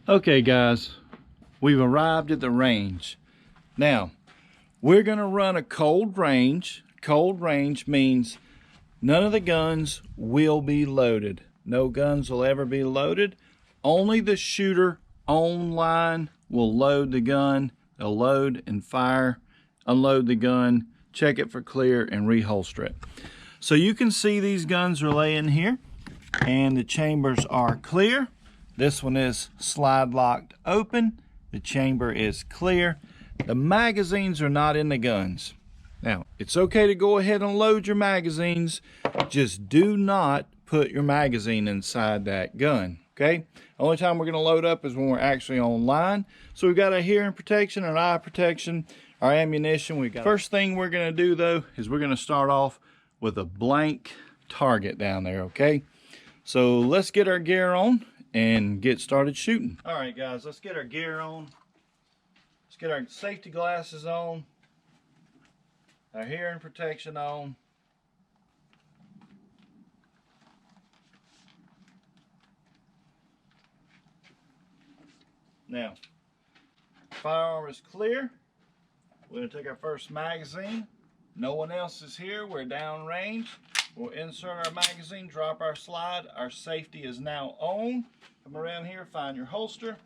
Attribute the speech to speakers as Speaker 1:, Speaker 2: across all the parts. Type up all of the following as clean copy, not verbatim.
Speaker 1: Okay guys, we've arrived at the range. Now, we're gonna run a cold range. Cold range means none of the guns will be loaded. No guns will ever be loaded. Only the shooter online will load the gun. They'll load and fire, unload the gun, check it for clear, and reholster it. So you can see these guns are laying here, and the chambers are clear. This one is slide locked open. The chamber is clear. The magazines are not in the guns. Now, it's okay to go ahead and load your magazines. Just do not put your magazine inside that gun, okay? Only time we're gonna load up is when we're actually online. So we've got our hearing protection, our eye protection, our ammunition. We got. First thing we're gonna do though, is we're gonna start off with a blank target down there, okay? So let's get our gear on and get started shooting. All right guys, let's get our gear on. Let's get our safety glasses on, our hearing protection on. Now, firearm is clear. We're gonna take our first magazine. No one else is here, we're down range. We'll insert our magazine, drop our slide. Our safety is now on. Come around here, find your holster,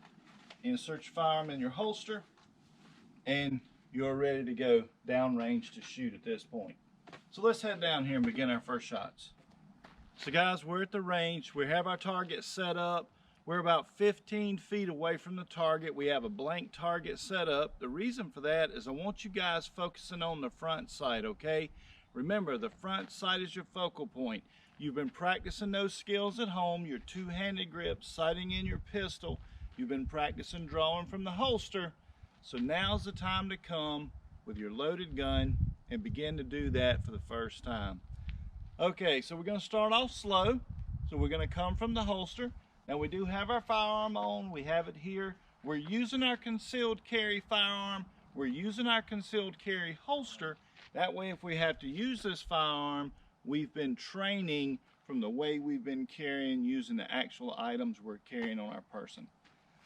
Speaker 1: insert your firearm in your holster, and you're ready to go downrange to shoot at this point. So let's head down here and begin our first shots. So guys, we're at the range. We have our target set up. We're about 15 feet away from the target. We have a blank target set up. The reason for that is I want you guys focusing on the front sight, okay? Remember, the front sight is your focal point. You've been practicing those skills at home, your two-handed grip, sighting in your pistol. You've been practicing drawing from the holster. So now's the time to come with your loaded gun and begin to do that for the first time. Okay, so we're gonna start off slow. So we're gonna come from the holster. Now we do have our firearm on, we have it here. We're using our concealed carry firearm. We're using our concealed carry holster. That way, if we have to use this firearm, we've been training from the way we've been carrying using the actual items we're carrying on our person.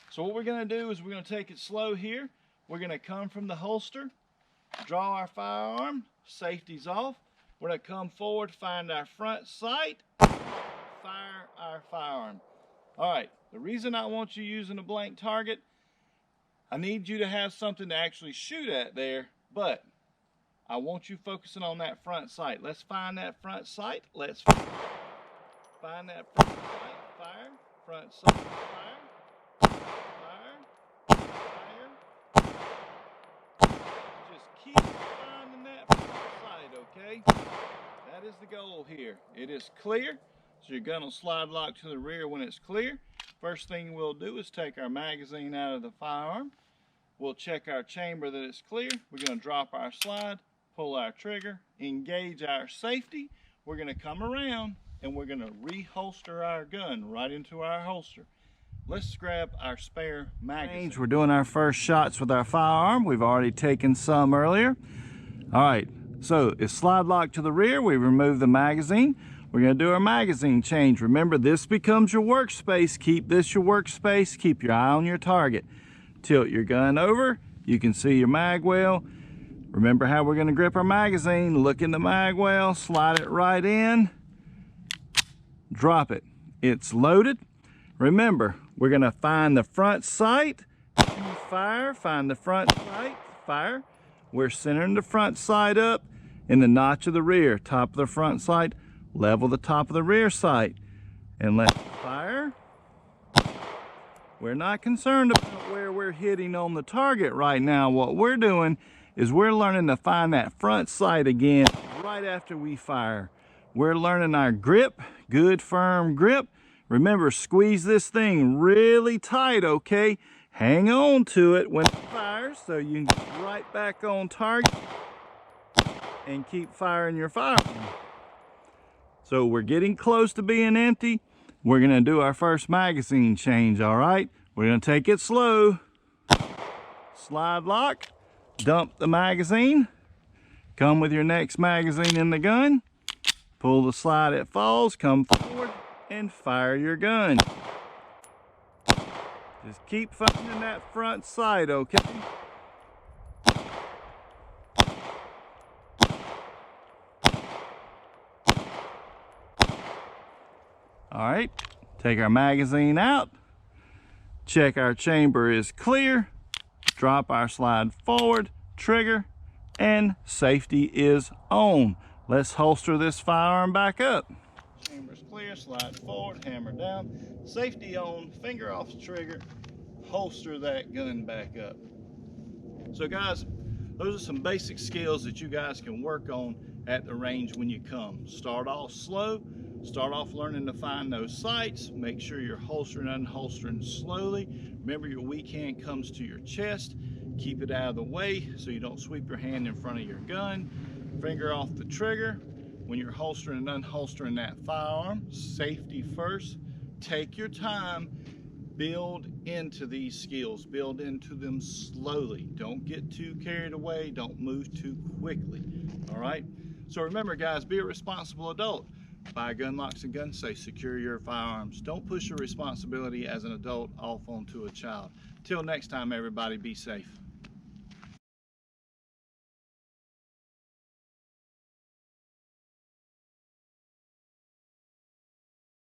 Speaker 1: So what we're gonna do is we're gonna take it slow here. We're gonna come from the holster, draw our firearm, safety's off. We're gonna come forward, find our front sight, fire our firearm. All right, the reason I want you using a blank target, I need you to have something to actually shoot at there, but I want you focusing on that front sight. Let's find that front sight. Let's find that front sight. Fire. Front sight. Fire. Fire. Fire. Just keep finding that front sight, okay? That is the goal here. It is clear, so your gun will slide lock to the rear when it's clear. First thing we'll do is take our magazine out of the firearm. We'll check our chamber that it's clear. We're going to drop our slide, pull our trigger, engage our safety. We're going to come around and we're going to reholster our gun right into our holster. Let's grab our spare magazine. We're doing our first shots with our firearm. We've already taken some earlier. All right, so it's slide locked to the rear. We remove the magazine. We're going to do our magazine change. Remember, this becomes your workspace. Keep this your workspace. Keep your eye on your target. Tilt your gun over. You can see your mag well. Remember how we're going to grip our magazine. Look in the mag well, slide it right in, drop it. It's loaded. Remember, we're going to find the front sight, fire, find the front sight, fire. We're centering the front sight up in the notch of the rear, top of the front sight, level the top of the rear sight, and let's fire. We're not concerned about where we're hitting on the target right now. What we're doing is we're learning to find that front sight again right after we fire. We're learning our grip, good firm grip. Remember, squeeze this thing really tight, okay? Hang on to it when it fires so you can get right back on target and keep firing your firearm. So we're getting close to being empty. We're gonna do our first magazine change, all right? We're gonna take it slow. Slide lock, dump the magazine, come with your next magazine in the gun, pull the slide, it falls, come forward and fire your gun. Just keep finding that front sight, okay? All right, take our magazine out, check our chamber is clear, drop our slide forward, trigger, and safety is on. Let's holster this firearm back up. Chamber's clear, slide forward, hammer down, safety on, finger off the trigger, holster that gun back up. So guys, those are some basic skills that you guys can work on at the range when you come. Start off slow, start off learning to find those sights, make sure you're holstering and unholstering slowly. Remember, your weak hand comes to your chest, keep it out of the way so you don't sweep your hand in front of your gun. Finger off the trigger. When you're holstering and unholstering that firearm, safety first. Take your time, build into these skills, build into them slowly. Don't get too carried away, don't move too quickly, all right? So remember guys, be a responsible adult. Buy gun locks and gun safes, secure your firearms. Don't push your responsibility as an adult off onto a child. Till next time everybody, be safe.